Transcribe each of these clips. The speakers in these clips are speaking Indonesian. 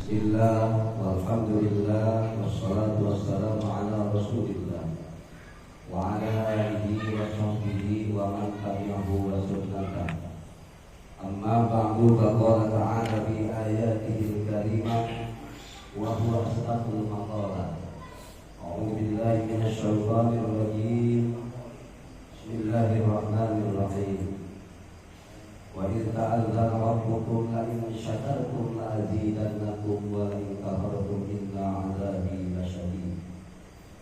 Bismillah, walhamdulillah, wassalatu wassalamu ala rasulillah wa ala alihi wa sahbihi wa man tabi'ahu wa sunnatah. Amma ba'du, faqala ta'ala fi ayatihi al-karimah wa huwa asdaqul maqala. A'udzu billahi minasy syaithanir rajim. Bismillahirrahmanirrahim. Wa idh ta'adzana rabbukum la in syakartum la azidannakum wa in kafartum inna 'adzabi lasyadid.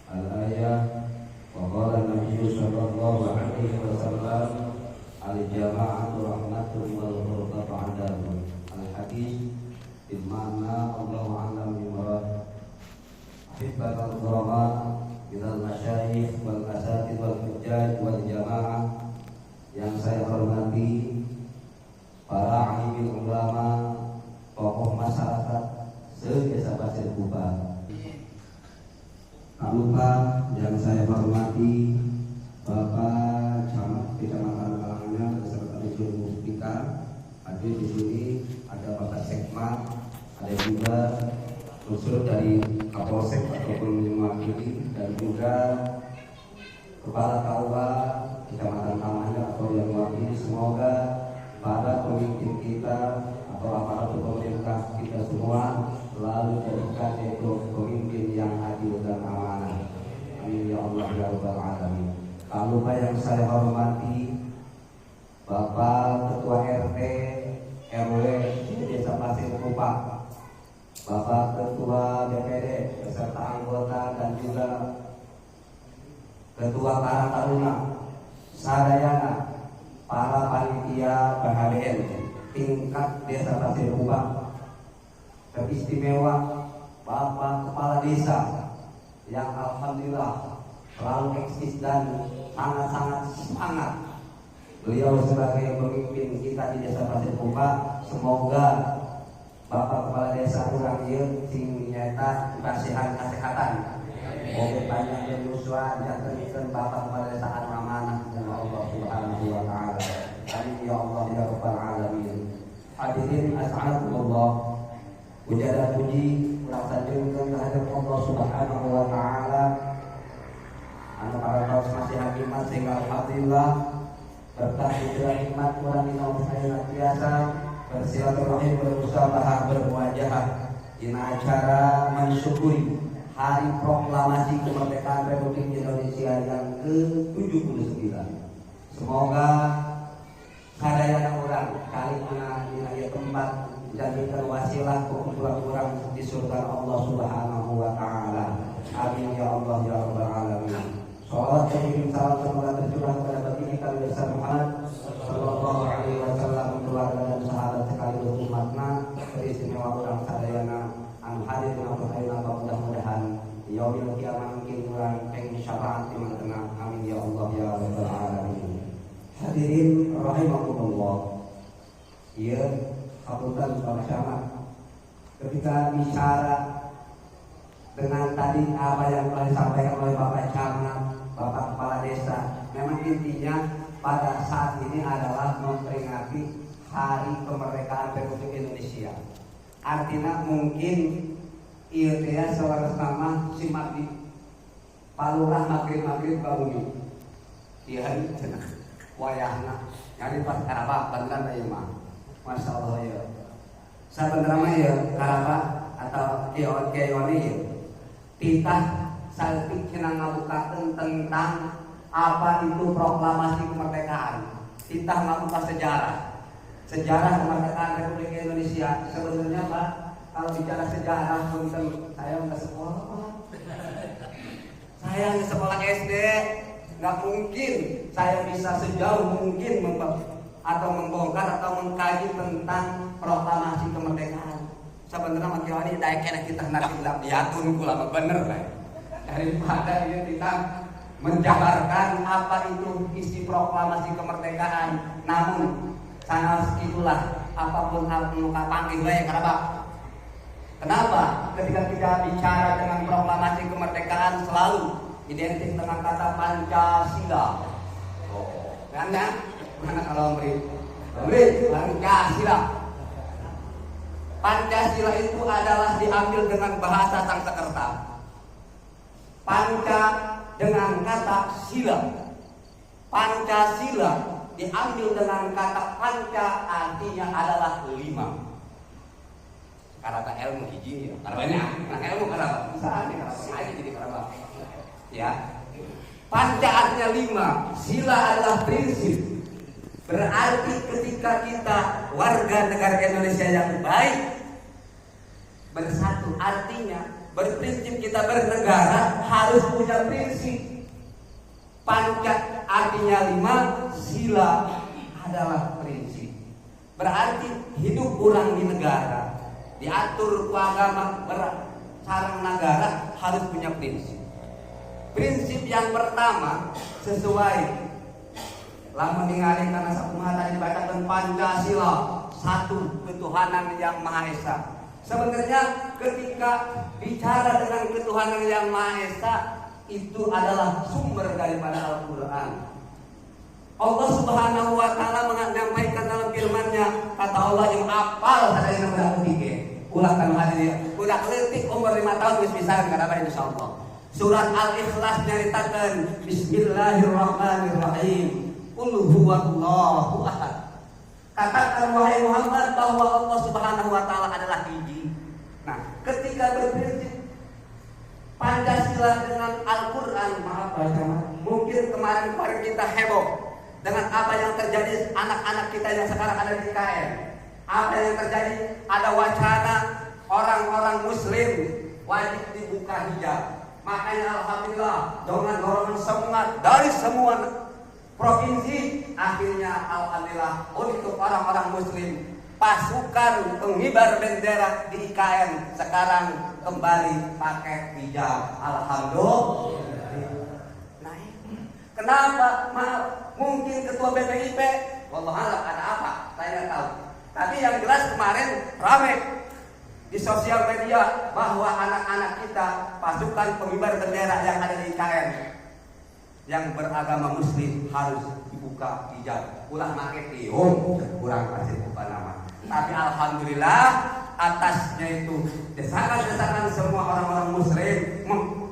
Al-ayah. Wa qala Nabi sallallahu alaihi wasallam al-jama'atu rahmatun wal furqatu 'adzabun. Al-hadis bil ma'na Allahu a'lam bimurad. Hibbatul ulama minal masyayikh wal asatidz wal hujjaj wal jamaah yang saya hormati, para alim ulama, tokoh masyarakat se-Desa Pasir Kubah. Tak lupa yang saya hormati Bapak Camat Kecamatan Kalangan beserta Dirjen Muspika. Hadir di sini ada Bapak Sekma, ada juga unsur dari Kapolsek ataupun mewakili, dan juga Kepala KUA Kecamatan Kalangan atau yang mewakili. Semoga para pemimpin kita atau aparatur pemerintah kita semua selalu jadikan itu pemimpin yang adil dan amanah. Amin ya Allah ya Rabbal Alamin. Tak lupa yang saya hormati Bapak Ketua RT RW di Desa Pasir Kubah, Bapak Ketua DPD beserta anggota dan juga Ketua Karang Taruna, Sadayana, para panitia PHBN tingkat Desa Pasir Kubah, teristimewa Bapak Kepala Desa yang alhamdulillah selalu eksis dan sangat-sangat semangat. Beliau sebagai pemimpin kita di Desa Pasir Kubah, semoga Bapak Kepala Desa kurang ieu sing nyata kesehatan. Moga panjang dan yuswa jantenikeun Bapak Kepala Desa anu amanah dengan Allah Subhanahu wa taala. Amin ya Allah ya Rabbal Alamin. Hadirin as'akumullah. Puja dan puji ulang sanjungkeun kehadirat Allah Subhanahu wa taala. Anu parantos masih hakimat sehingga alhamdulillah berkah hijrah nikmat kurang minum saya biasa bersilaturahim, bermusyawarah, bermuajahah dina acara mensyukuri Hari Proklamasi Kemerdekaan Republik Indonesia yang ke-79. Semoga kadayana orang kali mana dina tempat jadikan wasilah kumpulan orang di surga Allah Subhanahu wa taala. Amin ya Allah ya Rabbal Alamin. Salawat dan salam semoga tercurah kepada baginda kami besar Muhammad sallallahu alaihi wasallam, keluarga dan sahabat sekaligus umatna, teristimewa orang sadayana anu hadir dina perayaan mudah-mudahan yaumil kiamat mungkin urang eng syafaat di mantenah. Amin ya Allah ya Rabbal Alamin. Hadirin rahimakumullah. Ieu kapunten Bapak Camat, ketika bicara dengan tadi apa yang telah disampaikan oleh Bapak Camat, Bapak Kepala Desa, memang intinya pada saat ini adalah memperingati Hari Kemerdekaan Republik Indonesia. Artinya mungkin ieu teh salah nama simak di palurah magrib kaumi di hari cenah wayahna nyari pas karaba bantan ieu mah. Masya Allah ya. Sabenerna mah ya karaba atau kion ieu titah saltik cenah ngabukakeun tentang apa itu proklamasi kemerdekaan. Titah ngabuka sejarah kemerdekaan Republik Indonesia. Sebenarnya Pak, kalau bicara sejarah punten saya ke sekolah Pak. Saya di sekolah SD, nggak mungkin saya bisa sejauh mungkin membongkar atau mengkaji tentang proklamasi kemerdekaan. Sebenarnya makiwani daek kena kita nanti diatur kula bener lah. Daripada kita menjabarkan apa itu isi proklamasi kemerdekaan, namun sanes itulah apapun anu kapanggih bae karaba. Kenapa? Ketika kita bicara dengan proklamasi kemerdekaan selalu identik dengan kata Pancasila. Kan ya? Mana kalau beri Pancasila. Pancasila itu adalah diambil dengan bahasa Sanskerta. Panca dengan kata sila. Pancasila diambil dengan kata panca, artinya adalah 5. Karena ilmu hiji, karena banyak. Karena ilmu karena bisa karena aja jadi karena ya. Panca artinya 5, sila adalah prinsip. Berarti ketika kita warga negara Indonesia yang baik bersatu, artinya berprinsip kita bernegara harus punya prinsip. Panca artinya 5, sila adalah prinsip. Berarti hidup orang di negara diatur ku agama sareng negara harus punya prinsip. Prinsip yang pertama sesuai lamun ningali karena sakumaha tadi dibacakan Pancasila, satu ketuhanan yang Maha Esa. Sebenarnya ketika bicara dengan ketuhanan yang Maha Esa itu adalah sumber daripada Al-Qur'an. Allah Subhanahu wa taala menyampaikan dalam firman-Nya, kata Allah yang apal sadayana budak ketiga. Ulah kan hadirin, budak leutik umur 5 tahun geus bisa kana bae insyaallah. Surat Al-Ikhlas nyaritakeun Bismillahirrahmanirrahim. Qul huwallahu ahad. Katakan wahai Muhammad bahwa Allah Subhanahu wa taala adalah hiji. Nah, ketika berprinsip Pancasila dengan Al-Qur'an, maaf Pak Jamal, mungkin kemarin kita heboh dengan apa yang terjadi anak-anak kita yang sekarang ada di KM. Apa yang terjadi? Ada wacana orang-orang muslim wajib dibuka hijab. Makanya alhamdulillah dengan dorongan semangat dari semua provinsi, akhirnya alhamdulillah untuk orang-orang muslim pasukan pengibar bendera di IKN sekarang kembali pakai hijab. Alhamdulillah. Nah, kenapa? Mungkin ketua BPIP, wallahualam ada apa? Saya nggak tahu. Tapi yang jelas kemarin ramai di sosial media bahwa anak-anak kita pasukan pengibar bendera yang ada di IKN yang beragama muslim harus dibuka hijab. Ulah make tiung, kurang kasih buka nama. Tapi alhamdulillah atasnya itu desakan-desakan semua orang-orang muslim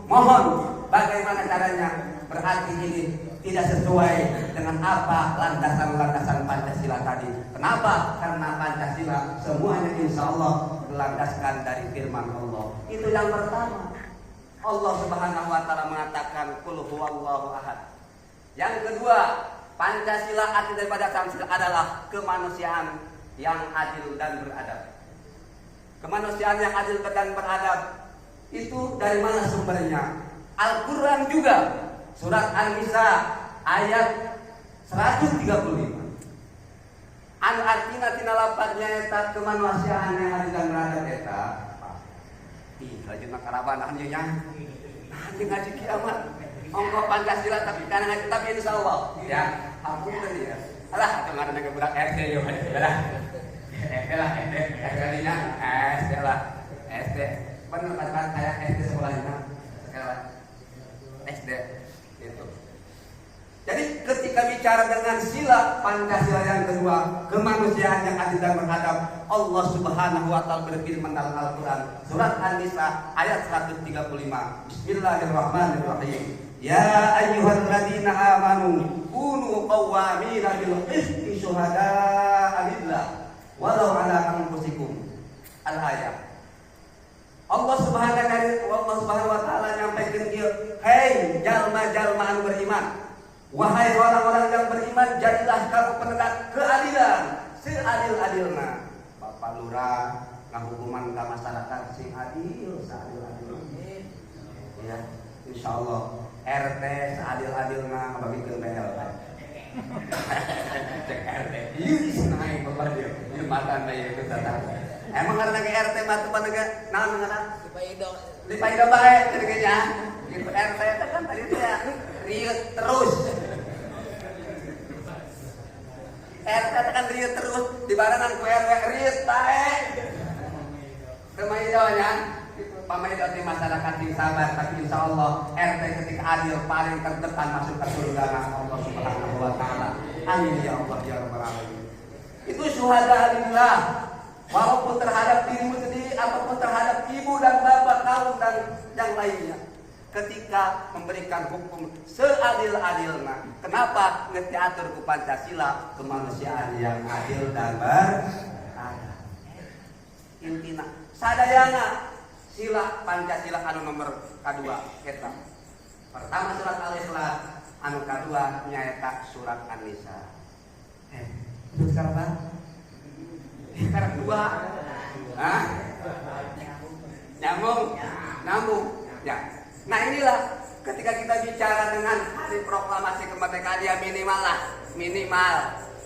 mohon bagaimana caranya. Berarti ini tidak sesuai dengan apa landasan-landasan Pancasila tadi. Kenapa? Karena Pancasila semuanya insya Allah berlandaskan dari firman Allah. Itu yang pertama. Allah Subhanahu wa taala mengatakan qul huwallahu ahad. Yang kedua, Pancasila arti daripada Pancasila adalah kemanusiaan yang adil dan beradab. Kemanusiaan yang adil dan beradab itu dari mana sumbernya? Al-Qur'an juga. Surat An-Nisa ayat 135. Artina tina lapatnya eta kemanusiaan yang adil dan beradab eta. Ih, rajin karaban nya. Nanti ngaji kiamat. Ongko Pancasila tapi kana ngaji tapi insyaallah ya. Alhamdulillah ya. Alah dengarna ke budak SD yo. Alah. SD lah. SD. Bener kan saya SD sekolahnya. Sekolah SD itu. Jadi ketika bicara dengan sila Pancasila yang kedua, kemanusiaan yang adil dan beradab, Allah Subhanahu wa taala berfirman dalam Al-Qur'an, surat An-Nisa ayat 135. Bismillahirrahmanirrahim. Ya ayyuhalladzina amanu kunu qawwamina bil qisti syuhada'a lillah walau ala anfusikum. Al-ayat. Allah Subhanahu wa taala nyampaikan dia, "Hei jalma-jalma anu beriman, wahai orang-orang yang beriman, jadilah kamu penegak keadilan seadil-adilna." Bapak Lurah ngahukuman ka masyarakat sing adil, seadil-adilna. Ya, insyaallah RT seadil-adilna ngabagikeun BLT. Cek RT. Ieu senai bapak dia. Ieu matan bae itu datang. Emang karena ke RT matu panega naon ngaranna? Di Paido bae ceuknya. Gitu RT itu kan tadi dia riut terus. RT kan riut terus di barengan ku RW riut bae. Pamaido nya. Pamaido di masyarakat yang sabar tapi insyaallah RT ketika adil paling terdepan masuk ke surga Allah Subhanahu wa taala. Amin ya Allah ya rabbal alamin. Itu syuhada lillah. walaupun terhadap dirimu sendiri ataupun terhadap ibu dan bapak kamu dan yang lainnya. Ketika memberikan hukum seadil-adilnya, kenapa diatur ke Pancasila, kemanusiaan yang adil dan beradab. Intina sadayana sila Pancasila anu nomor kedua eta. Pertama surat Al-Ikhlas, anu kedua nyaeta surat An-Nisa. Itu sekarang sekarang dua. Hah? Nyambung. Ya. Nah inilah ketika kita bicara dengan hari proklamasi kemerdekaan dia minimal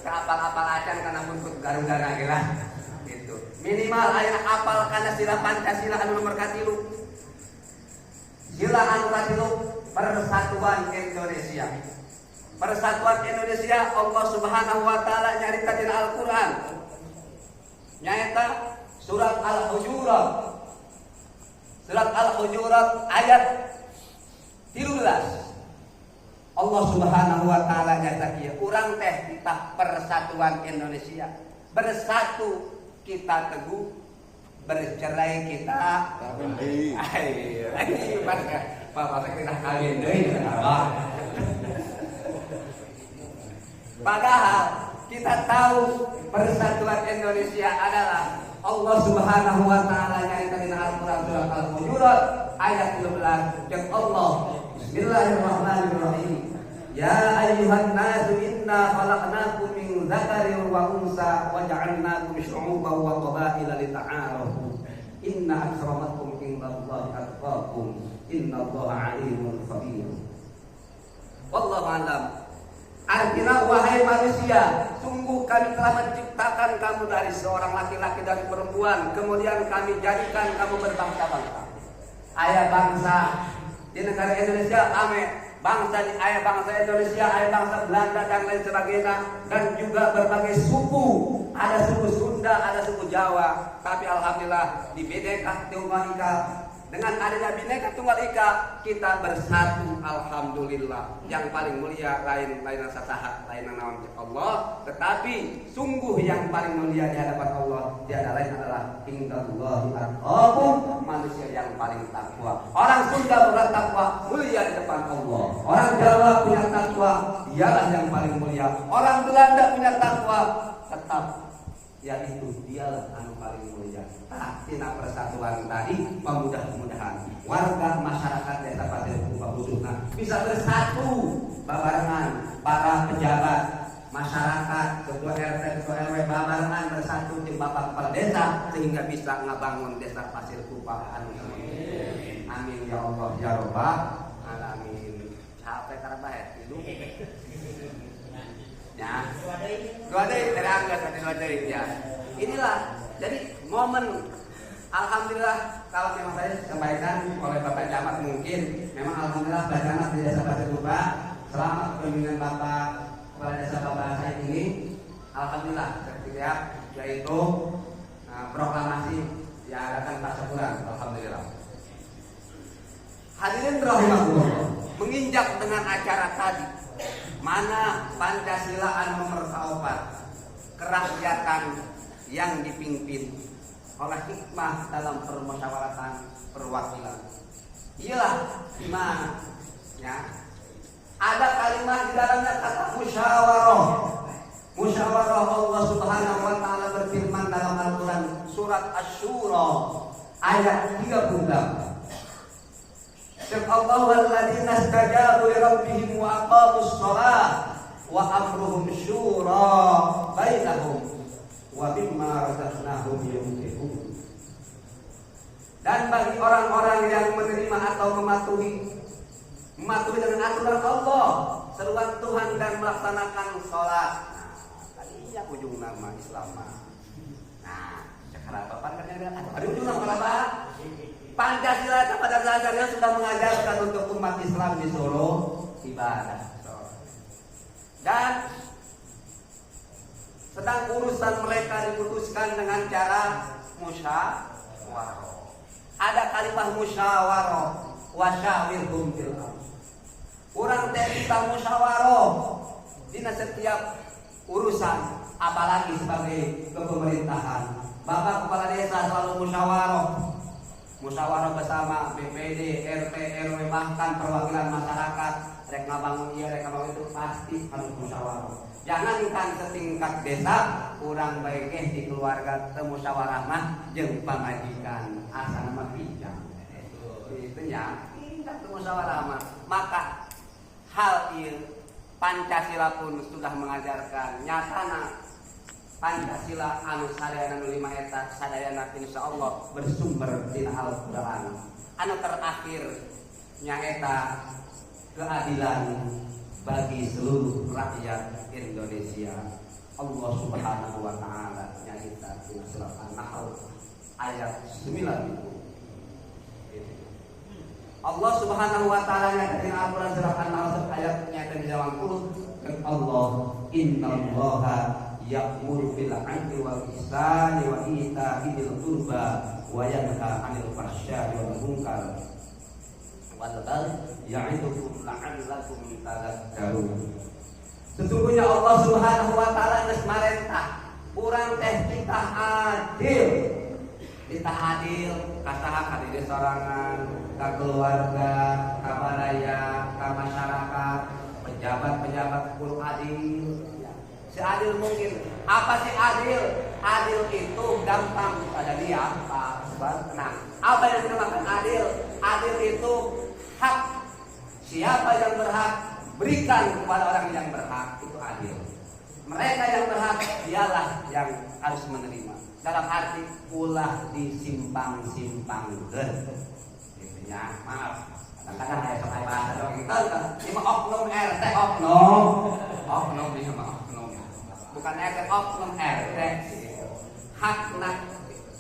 apal-apal acan karena buntut garung-garang lah gitu. Minimal aya apal karena sila Pancasila anu nomor 3. Sila anu 3 persatuan Indonesia. Persatuan Indonesia Allah Subhanahu wa taala nyarita dina Al-Qur'an. Nyaeta surat Al-Hujurat. Surat Al-Hujurat ayat 13. Allah Subhanahu wa taala nyata kieu urang teh kita persatuan Indonesia. Bersatu kita teguh, bercerai kita berhenti. Ayo, Bapak kita kawin deui padahal kita tahu persatuan Indonesia adalah Allah Subhanahu wa taala nyata dina Al-Qur'an surat Al-Hujurat ayat 12 yang Allah Bismillahirrahmanirrahim. Ya ayyuhan nasu inna khalaqnakum min dzakarin wa unsa wa ja'alnakum syu'uban wa qabaila lita'arafu. Inna akramakum indallahi atqakum. Innallaha 'alimun khabir. Wallahu a'lam. Artinya wahai manusia, sungguh kami telah menciptakan kamu dari seorang laki-laki dan perempuan, kemudian kami jadikan kamu berbangsa-bangsa. Ayah bangsa di negara Indonesia ame bangsa di ayah bangsa Indonesia, ayah bangsa Belanda dan lain sebagainya, dan juga berbagai suku. Ada suku Sunda, ada suku Jawa, tapi alhamdulillah di Bhinneka Tunggal Ika, dengan adanya Bhinneka Tunggal Ika kita bersatu alhamdulillah. Yang paling mulia lain sasaha lain naon Allah, tetapi sungguh yang paling mulia di hadapan Allah tiada lain adalah indallahi atqakum, manusia yang paling takwa. Orang Sunda bertakwa mulia di depan Allah. Orang Jawa punya takwa, dialah yang paling mulia. Orang Belanda punya takwa, tetap yaitu dialah anu paling mulia. Tina persatuan tadi mudah-mudahan warga masyarakat desa Pasir Kupa khususnya bisa bersatu babarengan para pejabat masyarakat, ketua RT, ketua RW babarengan bersatu di bapak kepala desa sehingga bisa ngabangun desa Pasir Kupa anu amin. Amin ya Allah ya Rabbal alamin. Capek karena hidup. Ya. Dua deui terangga dua deui ya. Inilah jadi momen alhamdulillah kalau memang saya sampaikan oleh Bapak Camat mungkin memang alhamdulillah Bapak Camat di Desa Pasir Kupa selama kepemimpinan Bapak kepala desa Bapak saya ini alhamdulillah ketika yaitu proklamasi diadakan tasyakuran alhamdulillah. Hadirin rahimakumullah, menginjak dengan acara tadi mana Pancasila anu nomor 4 kerakyatan yang dipimpin oleh hikmah dalam permusyawaratan perwakilan. Iyalah di mana ya ada kalimat di dalamnya kata musyawarah. Musyawarah Allah Subhanahu wa taala berfirman dalam Al-Qur'an surat Asy-Syura ayat 38. Allah walladzina istajabu li rabbihim wa aqamus shalah wa amruhum syura bainahum wa mimma razaqnahum yunfiqun. Dan bagi orang-orang yang menerima atau mematuhi dengan aturan Allah, seruan Tuhan dan melaksanakan sholat. Nah, tadi ya ujung nama Islam. Nah, sekarang Bapak kerjanya ada ujung nama apa? Pancasila pada dasarnya sudah mengajarkan untuk umat Islam disuruh ibadah. Dan sedang urusan mereka diputuskan dengan cara musyawarah. Ada kalimat musyawarah, wasyawirhum fil amr. Urang teh kita musyawarah di setiap urusan, apalagi sebagai kepemerintahan. Bapak kepala desa selalu musyawarah bersama BPD, RT, RW, bahkan perwakilan masyarakat. Rek ngabangun ieu, rek ngabangun itu pasti harus musyawarah. Jangankan setingkat desa, kurang baiknya di keluarga teu musyawarah mah jeung pamajikan asal mah bijak. Itu nya, tingkat musyawarah mah. Maka hal ieu Pancasila pun sudah mengajarkan nyatana Pancasila anu sadayana 5 eta sadayana insyaallah bersumber dina Al-Qur'an. Anu terakhir nyaeta keadilan bagi seluruh rakyat Indonesia. Allah Subhanahu wa taala nyaita dina surat An-Nahl ayat 9 itu. Allah Subhanahu wa taala nyaita dina Al-Qur'an surat An-Nahl ayat nyaita di 80 Allah innallaha ya'muru bil 'adli wal ihsani wa ita'i dzil qurba wa yanha 'anil fahsya'i wal munkar wal baghi ya'idukum la'allakum tadhakkarun. Sesungguhnya Allah Subhanahu wa taala geus marentah urang teh kita adil. Kita adil ka saha ka diri sorangan, ka keluarga, ka baraya, ka masyarakat, pejabat-pejabat kudu adil. Si adil mungkin apa sih adil? Adil itu gampang pada dia Pak Subhan. Nah, apa yang dinamakan adil? Adil itu hak. Siapa yang berhak berikan kepada orang yang berhak, itu adil. Mereka yang berhak dialah yang harus menerima. Dalam arti ulah disimpang-simpangkeun. Gitu ya. Maaf. Kadang-kadang aya sok aya bahasa dong kita ini mah oknum RT oknum. Oknum ini mah oknum. Bukan RT oknum RT. Hakna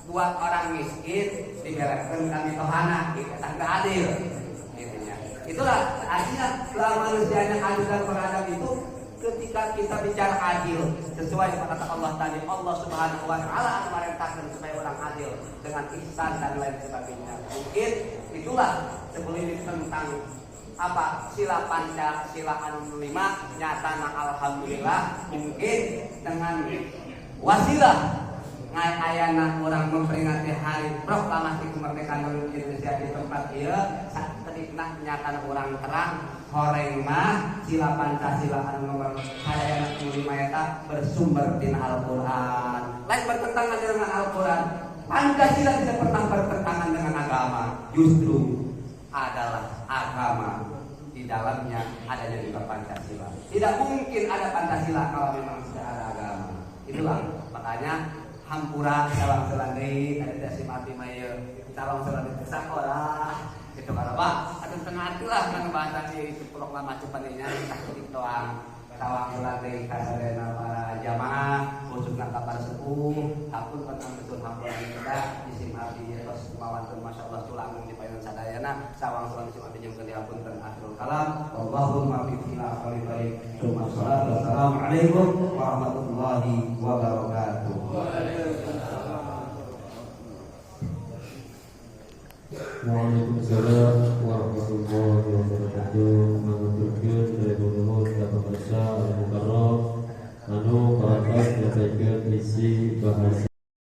buat orang miskin dibereskeun kami tohana, itu tangga adil. Itulah artinya manusia yang adil dan beradab itu ketika kita bicara adil sesuai dengan kata Allah tadi, Allah Subhanahu wa taala akan merintahkan supaya orang adil dengan ihsan dan lain sebagainya. Mungkin itulah sebelum tentang apa sila Pancasila anu 5 nyatana alhamdulillah mungkin dengan wasilah ngai ayana orang memperingati hari proklamasi kemerdekaan Indonesia di tempat ieu saeutik-na nyatana urang terang horeng mah sila Pancasila anu nomor sadayana 5 eta bersumber dina Al-Qur'an. Lain bertentangan dengan Al-Qur'an. Pancasila tidak pernah bertentangan dengan agama. Justru adalah agama di dalamnya adanya juga Pancasila. Tidak mungkin ada Pancasila kalau memang tidak ada agama. Itulah makanya hampura calon selandai ada si mati maya calon selandai sakola itu kalau Pak ada tengah itulah kan bahasa itu proklamasi pentingnya takut doang calon selandai kasadena para jamaah khususnya kabar sepuh hakun pernah betul hampura kita isi mati terus mawantun masyaallah tulang di payun sadayana sawang selandai si mati jeung diapun dan akhirul kalam Allahumma bi'ila khalifai Assalamualaikum warahmatullahi wabarakatuh. Waalaikumsalam warahmatullahi wabarakatuh. Menguturkeun dari nuhun ka Bapak Al-Mukarram anu karakter nyampikeun isi bahasa